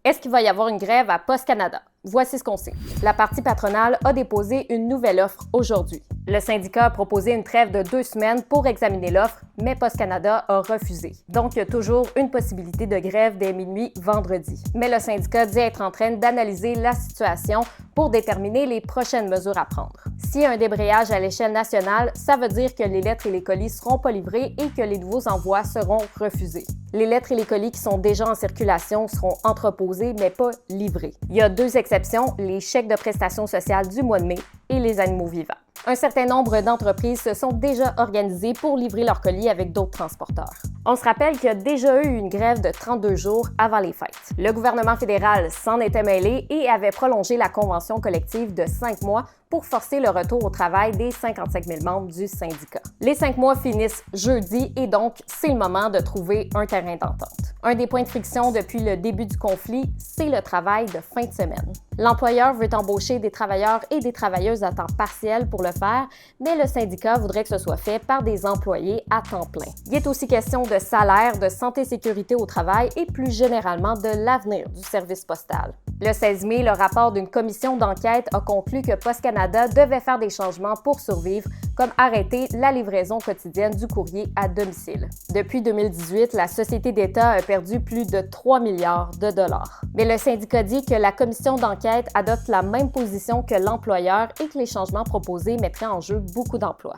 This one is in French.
Est-ce qu'il va y avoir une grève à Post Canada? Voici ce qu'on sait. La partie patronale a déposé une nouvelle offre aujourd'hui. Le syndicat a proposé une trêve de 2 semaines pour examiner l'offre, mais Post Canada a refusé. Donc, il y a toujours une possibilité de grève dès minuit vendredi. Mais le syndicat dit être en train d'analyser la situation pour déterminer les prochaines mesures à prendre. S'il y a un débrayage à l'échelle nationale, ça veut dire que les lettres et les colis ne seront pas livrés et que les nouveaux envois seront refusés. Les lettres et les colis qui sont déjà en circulation seront entreposés, mais pas livrés. Il y a 2 exceptions, les chèques de prestations sociales du mois de mai et les animaux vivants. Un certain nombre d'entreprises se sont déjà organisées pour livrer leurs colis avec d'autres transporteurs. On se rappelle qu'il y a déjà eu une grève de 32 jours avant les fêtes. Le gouvernement fédéral s'en était mêlé et avait prolongé la convention collective de 5 mois pour forcer le retour au travail des 55 000 membres du syndicat. Les 5 mois finissent jeudi et donc c'est le moment de trouver un terrain d'entente. Un des points de friction depuis le début du conflit, c'est le travail de fin de semaine. L'employeur veut embaucher des travailleurs et des travailleuses à temps partiel pour le faire, mais le syndicat voudrait que ce soit fait par des employés à temps plein. Il est aussi question de salaire, de santé-sécurité au travail et plus généralement de l'avenir du service postal. Le 16 mai, le rapport d'une commission d'enquête a conclu que Post Canada devait faire des changements pour survivre, comme arrêter la livraison quotidienne du courrier à domicile. Depuis 2018, la société d'État a perdu plus de 3 milliards de dollars. Mais le syndicat dit que la commission d'enquête adopte la même position que l'employeur et que les changements proposés mettraient en jeu beaucoup d'emplois.